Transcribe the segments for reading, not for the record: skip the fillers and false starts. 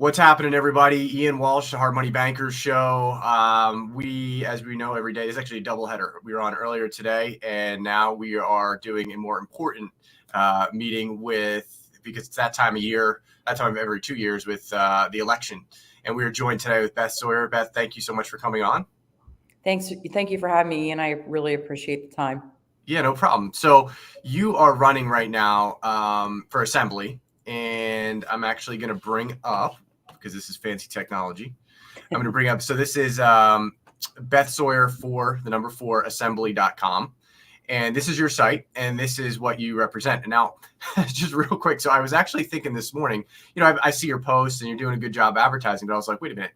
What's happening, everybody? Ian Walsh, the Hard Money Bankers Show. As we know, every day is actually a doubleheader. We were on earlier today, and now we are doing a more important meeting because it's that time of year, that time of every 2 years with the election. And we are joined today with Beth Sawyer. Beth, thank you so much for coming on. Thanks. Thank you for having me, Ian. I really appreciate the time. Yeah, no problem. So you are running right now for assembly, and I'm actually going to bring up, because this is fancy technology, I'm going to bring up, so this is Beth Sawyer for 4 assembly.com. And this is your site, and this is what you represent. And now, just real quick, so I was actually thinking this morning, I see your posts and you're doing a good job advertising, but I was like, wait a minute,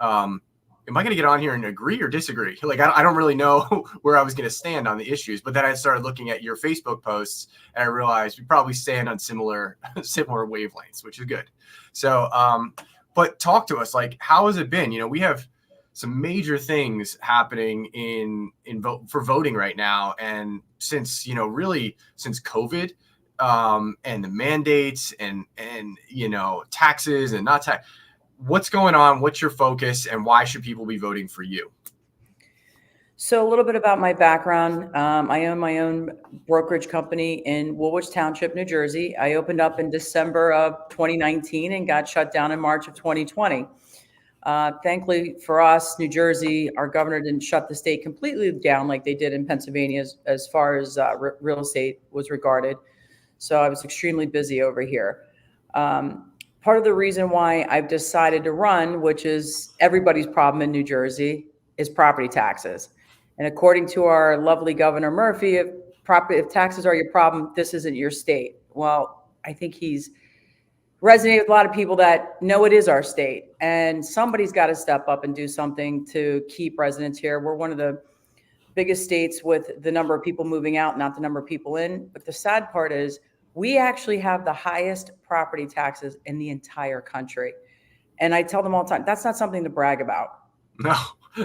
am I going to get on here and agree or disagree? Like, I don't really know where I was going to stand on the issues. But then I started looking at your Facebook posts, and I realized we probably stand on similar wavelengths, which is good. So, but talk to us, like, how has it been? We have some major things happening for voting right now. And since, really since COVID, and the mandates and taxes and not tax, what's going on? What's your focus, and why should people be voting for you? So a little bit about my background. I own my own brokerage company in Woolwich Township, New Jersey. I opened up in December of 2019 and got shut down in March of 2020. Thankfully for us, New Jersey, our governor didn't shut the state completely down like they did in Pennsylvania as far as real estate was regarded. So I was extremely busy over here. Part of the reason why I've decided to run, which is everybody's problem in New Jersey, is property taxes. And according to our lovely Governor Murphy, if taxes are your problem, this isn't your state. Well, I think he's resonated with a lot of people that know it is our state, and somebody's got to step up and do something to keep residents here. We're one of the biggest states with the number of people moving out, not the number of people in. But the sad part is we actually have the highest property taxes in the entire country. And I tell them all the time, that's not something to brag about.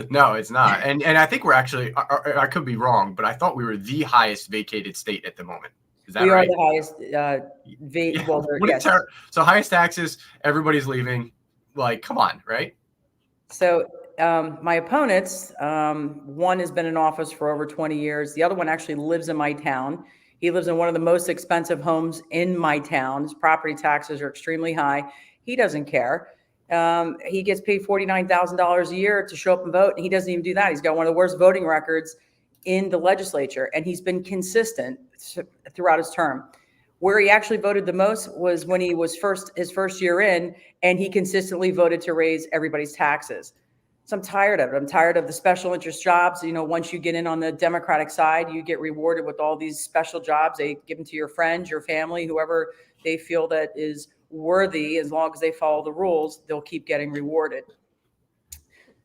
No, it's not. And I think we're actually, I could be wrong, but I thought we were the highest vacated state at the moment. Is that right? We are the highest. Yes. So highest taxes, everybody's leaving. Like, come on, right? So my opponents, one has been in office for over 20 years. The other one actually lives in my town. He lives in one of the most expensive homes in my town. His property taxes are extremely high. He doesn't care. He gets paid $49,000 a year to show up and vote, and he doesn't even do that. He's got one of the worst voting records in the legislature, and he's been consistent throughout his term. Where he actually voted the most was when he was his first year in, and he consistently voted to raise everybody's taxes. So I'm tired of it. I'm tired of the special interest jobs. Once you get in on the Democratic side, you get rewarded with all these special jobs. They give them to your friends, your family, whoever they feel that is worthy. As long as they follow the rules, they'll keep getting rewarded.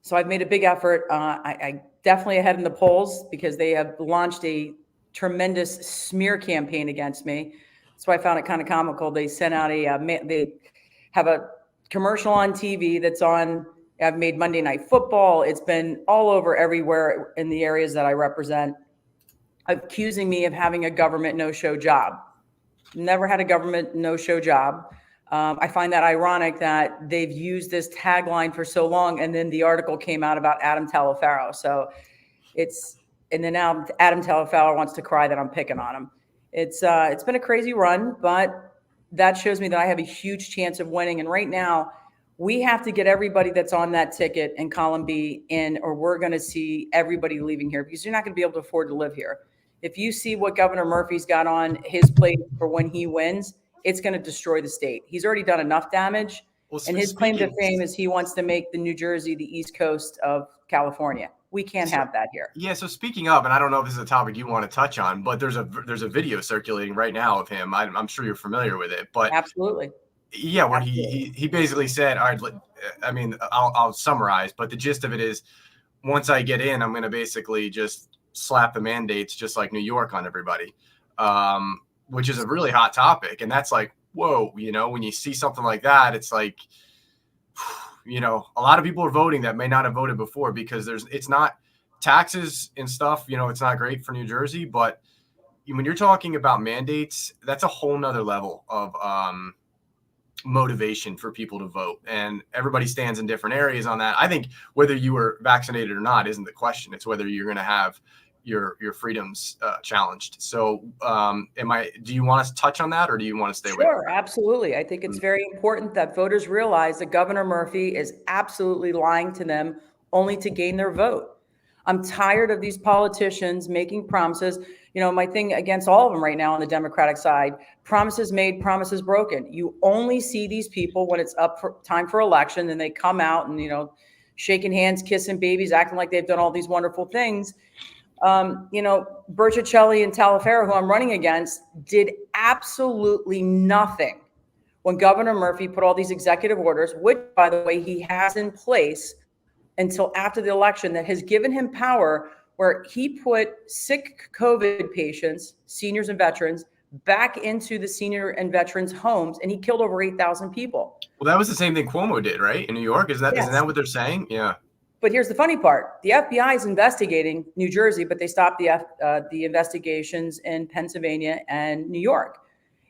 So I've made a big effort. I definitely ahead in the polls because they have launched a tremendous smear campaign against me. So I found it kind of comical. They sent out they have a commercial on TV that's on. I've made Monday Night Football. It's been all over everywhere in the areas that I represent, accusing me of having a government no-show job. Never had a government no-show job. I find that ironic that they've used this tagline for so long, and then the article came out about Adam Talaferro. So and then now Adam Talaferro wants to cry that I'm picking on him. It's been a crazy run, but that shows me that I have a huge chance of winning. And right now, we have to get everybody that's on that ticket in column B in, or we're going to see everybody leaving here because you're not going to be able to afford to live here. If you see what Governor Murphy's got on his plate for when he wins, it's going to destroy the state. He's already done enough damage. And his claim to fame is he wants to make the New Jersey the East Coast of California. We can't have that here. Yeah. So speaking of, and I don't know if this is a topic you want to touch on, but there's a video circulating right now of him. I'm sure you're familiar with it, but absolutely. Yeah, where he basically said, all right, I mean, I'll summarize, but the gist of it is, once I get in, I'm going to basically just slap the mandates just like New York on everybody, which is a really hot topic. And that's like, whoa, when you see something like that, it's like, a lot of people are voting that may not have voted before because it's not taxes and stuff, it's not great for New Jersey, but when you're talking about mandates, that's a whole nother level of motivation for people to vote, and everybody stands in different areas on that. I think whether you were vaccinated or not isn't the question. It's whether you're going to have your freedoms challenged. So do you want us to touch on that, or do you want to stay away from Sure, that? absolutely. I think it's very important that voters realize that Governor Murphy is absolutely lying to them only to gain their vote. I'm tired of these politicians making promises. My thing against all of them right now on the Democratic side, promises made, promises broken. You only see these people when it's up for time for election, and they come out and, shaking hands, kissing babies, acting like they've done all these wonderful things. Berticelli and Talaferro, who I'm running against, did absolutely nothing when Governor Murphy put all these executive orders, which, by the way, he has in place until after the election, that has given him power, where he put sick COVID patients, seniors and veterans, back into the senior and veterans homes, and he killed over 8,000 people. Well, that was the same thing Cuomo did, right? In New York. Isn't Yes. that what they're saying? Yeah. But here's the funny part. The FBI is investigating New Jersey, but they stopped the investigations in Pennsylvania and New York.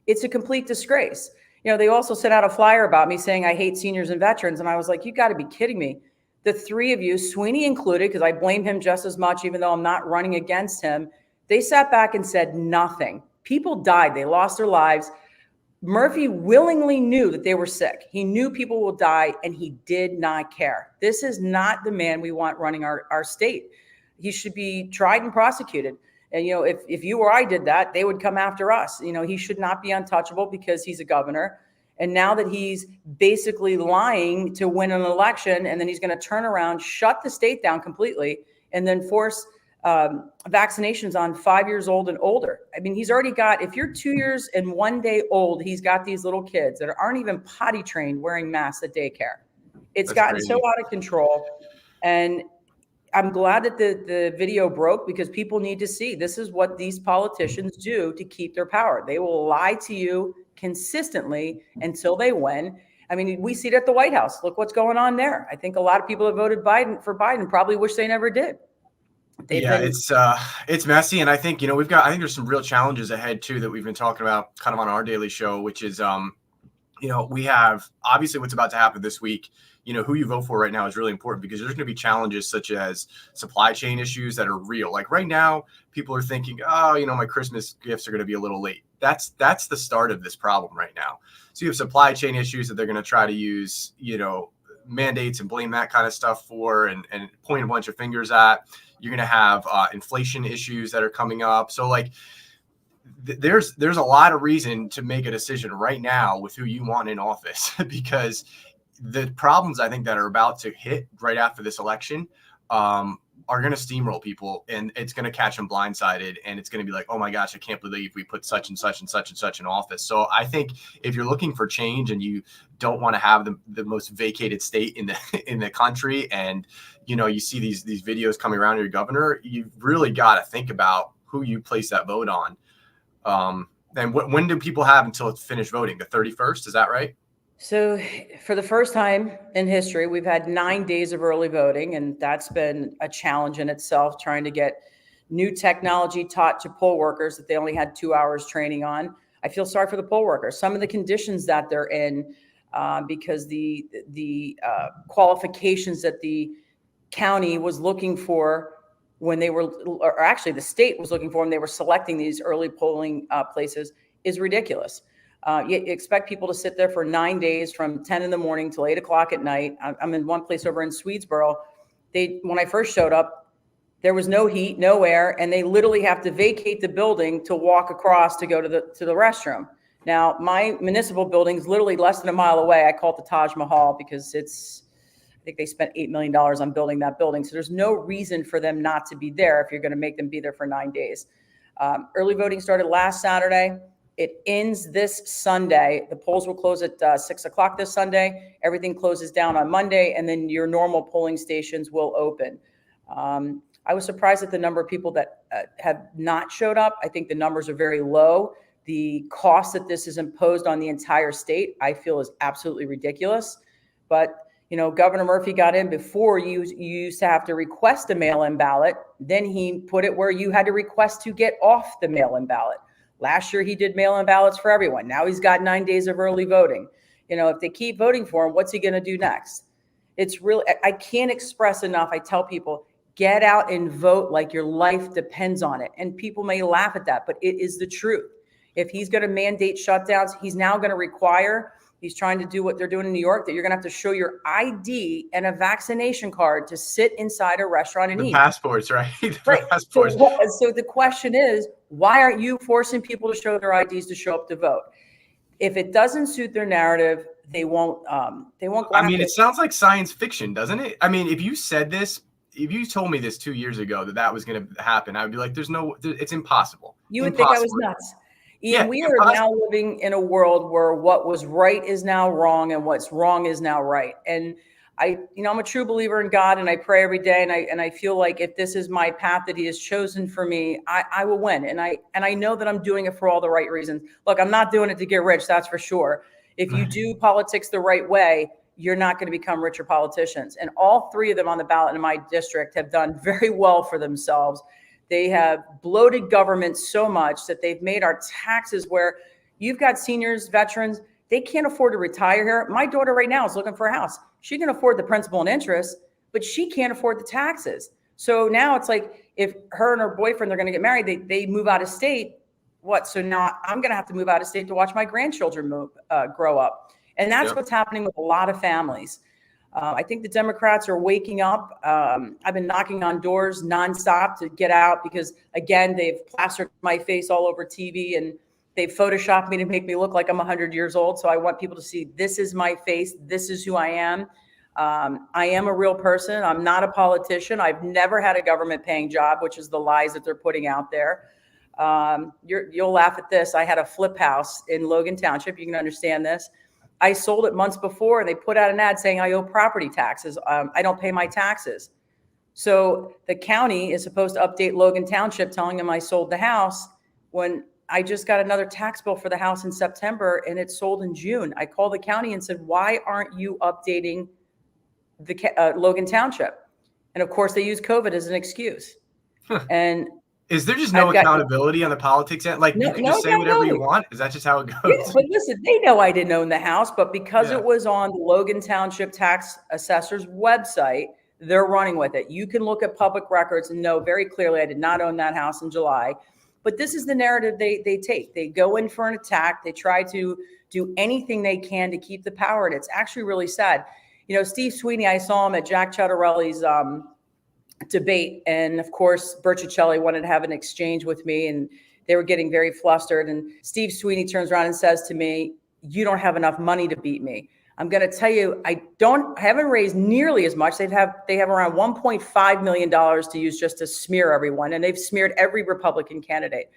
It's a complete disgrace. They also sent out a flyer about me saying I hate seniors and veterans. And I was like, you got to be kidding me. The three of you, Sweeney included, because I blame him just as much, even though I'm not running against him, they sat back and said nothing. People died. They lost their lives. Murphy willingly knew that they were sick. He knew people will die, and he did not care. This is not the man we want running our state. He should be tried and prosecuted. And, if you or I did that, they would come after us. He should not be untouchable because he's a governor. And now that he's basically lying to win an election, and then he's going to turn around, shut the state down completely, and then force vaccinations on 5 years old and older. I mean, he's already got, if you're 2 years and 1 day old, he's got these little kids that aren't even potty trained wearing masks at daycare. It's gotten crazy. So out of control. And I'm glad that the video broke, because people need to see this is what these politicians do to keep their power. They will lie to you consistently until they win. I mean, we see it at the White House. Look what's going on there. I think a lot of people that voted for Biden probably wish they never did. It's messy, and I think I think there's some real challenges ahead too that we've been talking about kind of on our daily show, which is we have obviously what's about to happen this week. Who you vote for right now is really important, because there's going to be challenges such as supply chain issues that are real. Like right now, people are thinking, my Christmas gifts are going to be a little late. That's the start of this problem right now. So you have supply chain issues that they're going to try to use, mandates and blame that kind of stuff for, and point a bunch of fingers at. You're going to have inflation issues that are coming up. So there's a lot of reason to make a decision right now with who you want in office, because the problems I think that are about to hit right after this election are going to steamroll people, and it's going to catch them blindsided, and it's going to be like, oh my gosh, I can't believe we put such and such and such and such in office. So I think if you're looking for change and you don't want to have the most vacated state in the country, and you see these videos coming around your governor, you've really got to think about who you place that vote on. And when do people have until it's finished voting? The 31st, is that right? So for the first time in history, we've had 9 days of early voting, and that's been a challenge in itself, trying to get new technology taught to poll workers that they only had 2 hours training on. I feel sorry for the poll workers. Some of the conditions that they're in, because the qualifications that the county was looking for when they were, or actually the state was looking for when they were selecting these early polling places, is ridiculous. You expect people to sit there for 9 days from 10 in the morning till 8 o'clock at night. I'm in one place over in Swedesboro. When I first showed up, there was no heat, no air, and they literally have to vacate the building to walk across to go to the restroom. Now, my municipal building's literally less than a mile away. I call it the Taj Mahal because I think they spent $8 million on building that building. So there's no reason for them not to be there if you're going to make them be there for 9 days. Early voting started last Saturday. It ends this Sunday. The polls will close at 6 o'clock this Sunday. Everything closes down on Monday, and then your normal polling stations will open. I was surprised at the number of people that have not showed up. I think the numbers are very low. The cost that this is imposed on the entire state, I feel, is absolutely ridiculous. But Governor Murphy got in before you used to have to request a mail-in ballot. Then he put it where you had to request to get off the mail-in ballot. Last year, he did mail-in ballots for everyone. Now he's got 9 days of early voting. If they keep voting for him, what's he going to do next? It's really, I can't express enough. I tell people, get out and vote like your life depends on it. And people may laugh at that, but it is the truth. If he's going to mandate shutdowns, he's now going to require, he's trying to do what they're doing in New York, that you're going to have to show your ID and a vaccination card to sit inside a restaurant and The eat. passports, right? The Right. passports. So the question is, why aren't you forcing people to show their IDs to show up to vote? If it doesn't suit their narrative, they won't go I mean, after it sounds like science fiction, doesn't it? I mean, if you said this, if you told me this 2 years ago that was going to happen, I would be like, it's impossible. You would think I was nuts. Ian, Yeah, we are now living in a world where what was right is now wrong and what's wrong is now right. And I'm a true believer in God, and I pray every day. And I feel like if this is my path that he has chosen for me, I will win. And I know that I'm doing it for all the right reasons. Look, I'm not doing it to get rich. That's for sure. If you do politics the right way, you're not going to become richer politicians. And all three of them on the ballot in my district have done very well for themselves. They have bloated government so much that they've made our taxes where you've got seniors, veterans, they can't afford to retire here. My daughter right now is looking for a house. She can afford the principal and interest, but she can't afford the taxes. So now it's like if her and her boyfriend are going to get married, they move out of state. What? So now I'm going to have to move out of state to watch my grandchildren grow up. And that's what's happening with a lot of families. I think the Democrats are waking up. I've been knocking on doors nonstop to get out because, again, they've plastered my face all over TV and they've photoshopped me to make me look like I'm 100 years old. So I want people to see this is my face. This is who I am. I am a real person. I'm not a politician. I've never had a government paying job, which is the lies that they're putting out there. You'll laugh at this. I had a flip house in Logan Township. You can understand this. I sold it months before and they put out an ad saying I owe property taxes. I don't pay my taxes. So the county is supposed to update Logan Township telling them I sold the house when I just got another tax bill for the house in September and it sold in June. I called the county and said, why aren't you updating the Logan Township? And of course they use COVID as an excuse. And is there just no accountability on the politics end? Like you can just say whatever you want? Is that just how it goes? Yeah, but listen, they know I didn't own the house, but because it was on the Logan Township tax assessor's website, they're running with it. You can look at public records and know very clearly I did not own that house in July. But this is the narrative they take. They go in for an attack. They try to do anything they can to keep the power. And it's actually really sad. Steve Sweeney, I saw him at Jack Ciattarelli's debate. And of course, Bertuccelli wanted to have an exchange with me and they were getting very flustered. And Steve Sweeney turns around and says to me, you don't have enough money to beat me. I'm going to tell you, I haven't raised nearly as much. They have around $1.5 million to use just to smear everyone. And they've smeared every Republican candidate.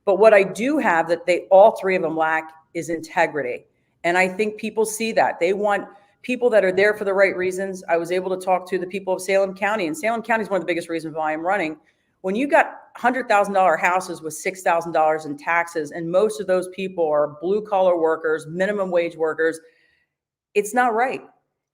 But what I do have that all three of them lack is integrity. And I think people see that. They want people that are there for the right reasons. I was able to talk to the people of Salem County, and Salem County is one of the biggest reasons why I'm running. When you got $100,000 houses with $6,000 in taxes, and most of those people are blue collar workers, minimum wage workers, it's not right.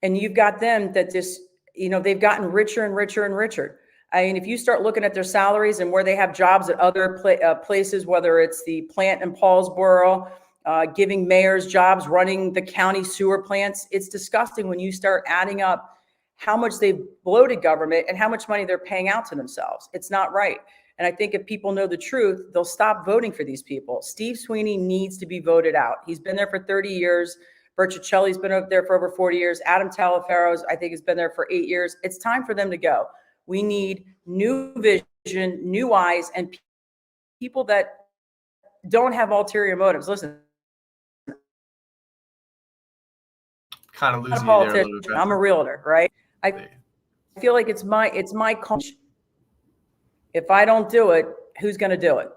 And you've got them that just, they've gotten richer and richer and richer. I mean, if you start looking at their salaries and where they have jobs at other places, whether it's the plant in Paulsboro, giving mayors jobs, running the county sewer plants, it's disgusting when you start adding up how much they've bloated government and how much money they're paying out to themselves. It's not right. And I think if people know the truth, they'll stop voting for these people. Steve Sweeney needs to be voted out. He's been there for 30 years. Bertuccelli's been up there for over 40 years. Adam Talaferro's, I think, has been there for 8 years. It's time for them to go. We need new vision, new eyes, and people that don't have ulterior motives. Listen, kind of losing you there a little bit. I'm a realtor, right? I feel like it's my culture. If I don't do it, who's going to do it?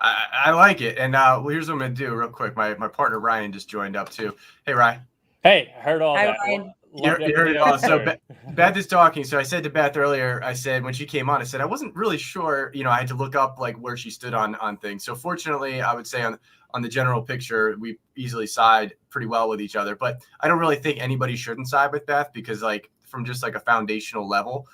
I like it. And here's what I'm going to do real quick. My partner, Ryan, just joined up too. Hey, Ryan. Hey, heard all that. Ryan. You heard it all. So Beth is talking. So I said to Beth earlier, I said, when she came on, I said, I wasn't really sure, I had to look up like where she stood on things. So fortunately, I would say on the general picture, we easily side pretty well with each other, but I don't really think anybody shouldn't side with Beth because like from just like a foundational level,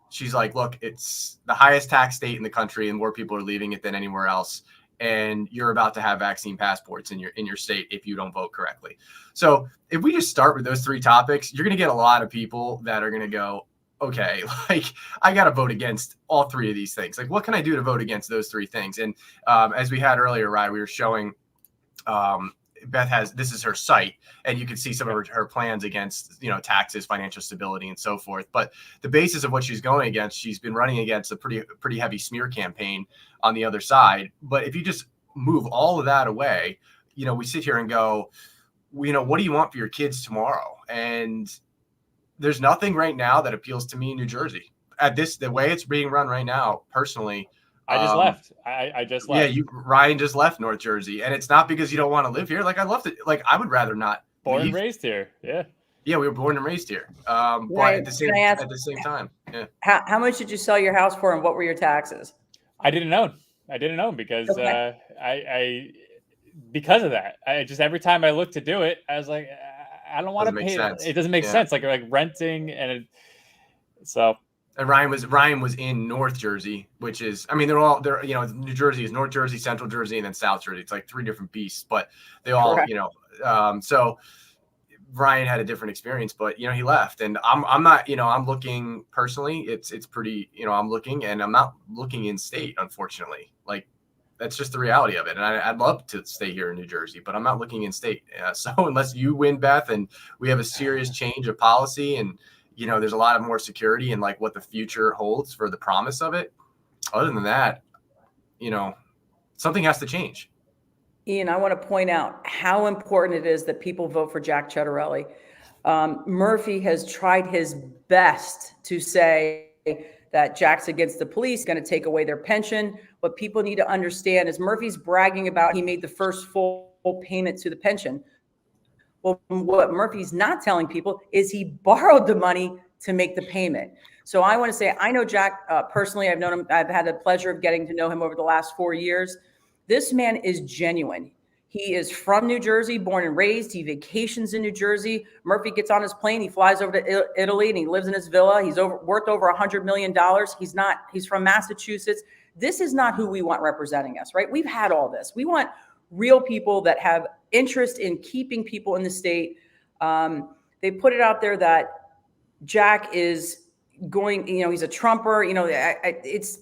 she's like, look, it's the highest tax state in the country and more people are leaving it than anywhere else. and you're about to have vaccine passports in your state if you don't vote correctly. So if we just start with those three topics, you're going to get a lot of people that are going to go, okay, like I got to vote against all three of these things. Like, what can I do to vote against those three things? And as we had earlier, Ryan, we were showing Beth this is her site, and you can see some of her plans against, taxes, financial stability, and so forth. But the basis of what she's going against, she's been running against a pretty heavy smear campaign on the other side. But if you just move all of that away, we sit here and go, what do you want for your kids tomorrow? And there's nothing right now that appeals to me in New Jersey the way it's being run right now. Personally, I just left. I just left. Yeah, Ryan just left North Jersey, and it's not because you don't want to live here. Like, I love it. Like, I would rather not. Born and raised here. Yeah. Yeah, we were born and raised here. But at the same time, yeah. How much did you sell your house for, and what were your taxes? I didn't own because because of that. I just, every time I looked to do it, I was like, I don't want to pay. It doesn't make sense. Like renting And Ryan was in North Jersey, which is, I mean, they're New Jersey is North Jersey, Central Jersey, and then South Jersey. It's like three different beasts, but they all, so Ryan had a different experience, but he left, and I'm not, I'm looking personally. It's pretty, I'm looking, and I'm not looking in state, unfortunately. Like, that's just the reality of it. And I'd love to stay here in New Jersey, but I'm not looking in state. So unless you win, Beth, and we have a serious change of policy, and there's a lot of more security and like what the future holds for the promise of it. Other than that, something has to change. Ian, I want to point out how important it is that people vote for Jack Ciattarelli. Murphy has tried his best to say that Jack's against the police, going to take away their pension. What people need to understand is Murphy's bragging about he made the first full payment to the pension. Well, what Murphy's not telling people is he borrowed the money to make the payment. So I want to say, I know Jack personally. I've known him. I've had the pleasure of getting to know him over the last 4 years. This man is genuine. He is from New Jersey, born and raised. He vacations in New Jersey. Murphy gets on his plane. He flies over to Italy, and he lives in his villa. He's worth over $100 million. He's from Massachusetts. This is not who we want representing us, right? We've had all this. We want real people that have interest in keeping people in the state. They put it out there that Jack is going, he's a Trumper. It's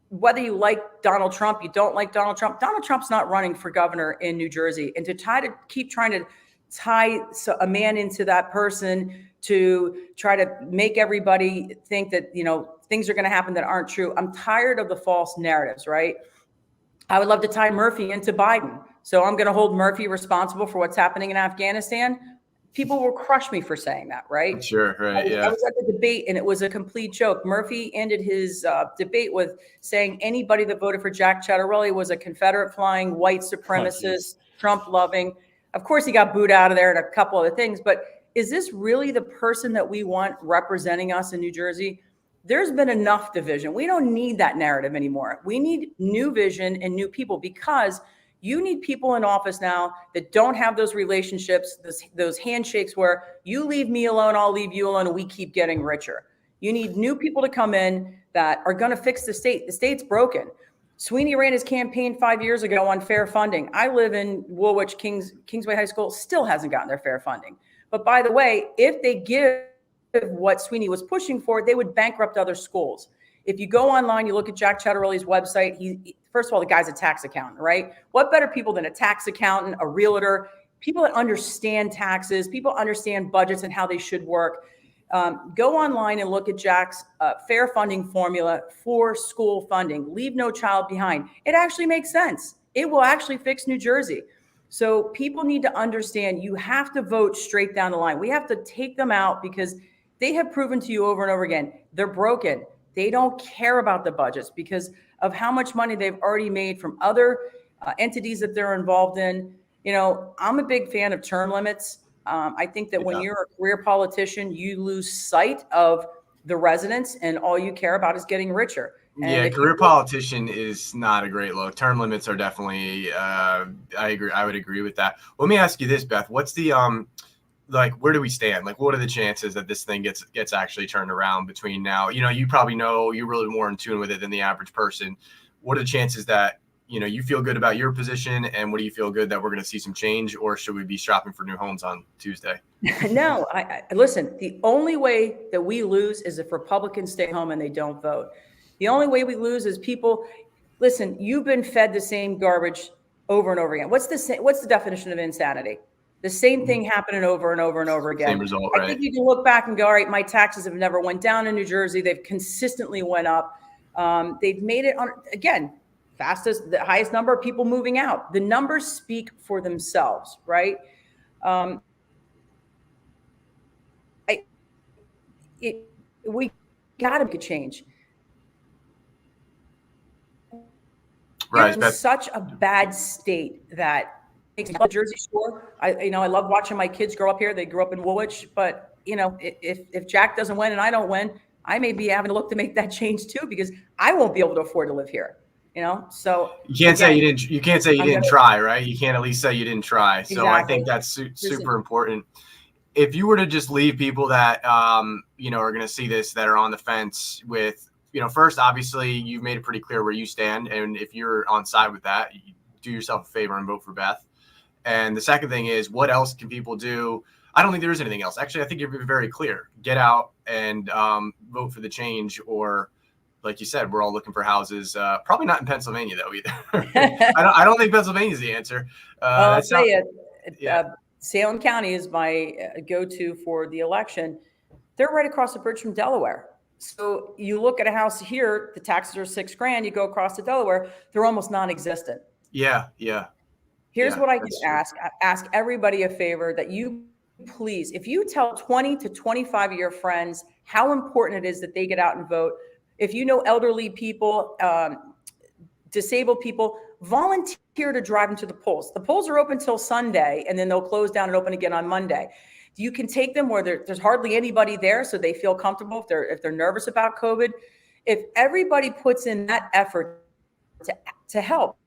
whether you like Donald Trump, you don't like Donald Trump. Donald Trump's not running for governor in New Jersey. And to keep trying to tie a man into that person to try to make everybody think that, things are going to happen that aren't true. I'm tired of the false narratives, right? I would love to tie Murphy into Biden. So I'm going to hold Murphy responsible for what's happening in Afghanistan. People will crush me for saying that, right? Sure, right, yeah. I was at the debate, and it was a complete joke. Murphy ended his debate with saying anybody that voted for Jack Ciattarelli was a Confederate-flying, white supremacist, Trump-loving. Of course, he got booed out of there and a couple other things. But is this really the person that we want representing us in New Jersey? There's been enough division. We don't need that narrative anymore. We need new vision and new people, because you need people in office now that don't have those relationships, those handshakes where you leave me alone, I'll leave you alone, and we keep getting richer. You need new people to come in that are going to fix the state. The state's broken. Sweeney ran his campaign 5 years ago on fair funding. I live in Woolwich, Kingsway High School still hasn't gotten their fair funding. But by the way, if they give what Sweeney was pushing for, they would bankrupt other schools. If you go online, you look at Jack Ciattarelli's website, he first of all, the guy's a tax accountant, right? What better people than a tax accountant, a realtor, people that understand taxes, people understand budgets and how they should work. Go online and look at Jack's fair funding formula for school funding. Leave no child behind. It actually makes sense. It will actually fix New Jersey. So people need to understand you have to vote straight down the line. We have to take them out because they have proven to you over and over again, they're broken. They don't care about the budgets because of how much money they've already made from other entities that they're involved in. I'm a big fan of term limits. I think that when you're a career politician, you lose sight of the residents and all you care about is getting richer. And career politician is not a great look. Term limits are definitely, I agree. I would agree with that. Let me ask you this, Beth. What's the, where do we stand? Like, what are the chances that this thing gets actually turned around between now? You probably know, you're really more in tune with it than the average person. What are the chances that you feel good about your position, and what do you feel good that we're going to see some change, or should we be shopping for new homes on Tuesday? No, I listen, the only way that we lose is if Republicans stay home and they don't vote. The only way we lose is people, listen, you've been fed the same garbage over and over again. What's the definition of insanity? The same thing happening over and over and over again. Same result, right? I think you can look back and go, all right, my taxes have never went down in New Jersey. They've consistently went up. They've made it on, again, fastest, the highest number of people moving out. The numbers speak for themselves, right? We got to make a change. Right, it's such a bad state that makes me Jersey Shore. I love watching my kids grow up here. They grew up in Woolwich, but if Jack doesn't win and I don't win, I may be having to look to make that change too, because I won't be able to afford to live here. So you can't say you didn't. You can't say you didn't try, right? You can't at least say you didn't try. So exactly. I think that's super important. If you were to just leave people that are going to see this, that are on the fence with, first, obviously you've made it pretty clear where you stand, and if you're on side with that, you do yourself a favor and vote for Beth. And the second thing is, what else can people do? I don't think there is anything else. Actually, I think you're very clear. Get out and vote for the change, or like you said, we're all looking for houses. Probably not in Pennsylvania though either. I don't think Pennsylvania is the answer. I'll tell you, Salem County is my go-to for the election. They're right across the bridge from Delaware. So you look at a house here, the taxes are $6,000. You go across to Delaware, they're almost non-existent. Yeah. Here's what I can ask everybody a favor, that you please, if you tell 20 to 25 of your friends how important it is that they get out and vote, if you know elderly people, disabled people, volunteer to drive them to the polls. The polls are open till Sunday, and then they'll close down and open again on Monday. You can take them where there's hardly anybody there, so they feel comfortable if they're nervous about COVID. If everybody puts in that effort to help,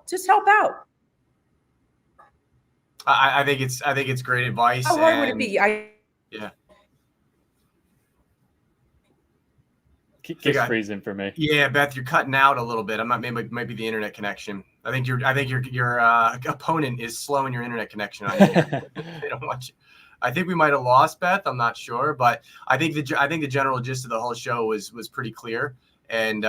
just help out. I think it's great advice. How hard would it be? Yeah. Keeps freezing for me. Yeah, Beth, you're cutting out a little bit. Might be the internet connection. I think your opponent is slowing your internet connection on you. They don't want you. I think we might have lost Beth. I'm not sure, but I think the general gist of the whole show was pretty clear. And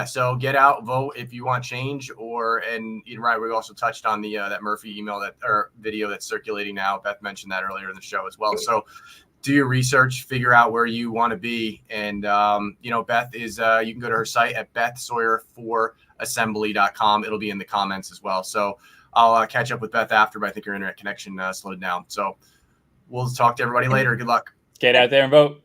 so get out, vote if you want change. And you're right, we also touched on the that Murphy email or video that's circulating now. Beth mentioned that earlier in the show as well. So do your research, figure out where you want to be. And, Beth is, you can go to her site at bethsawyer4assembly.com. It'll be in the comments as well. So I'll catch up with Beth after, but I think her internet connection slowed down. So we'll talk to everybody later. Good luck. Get out there and vote.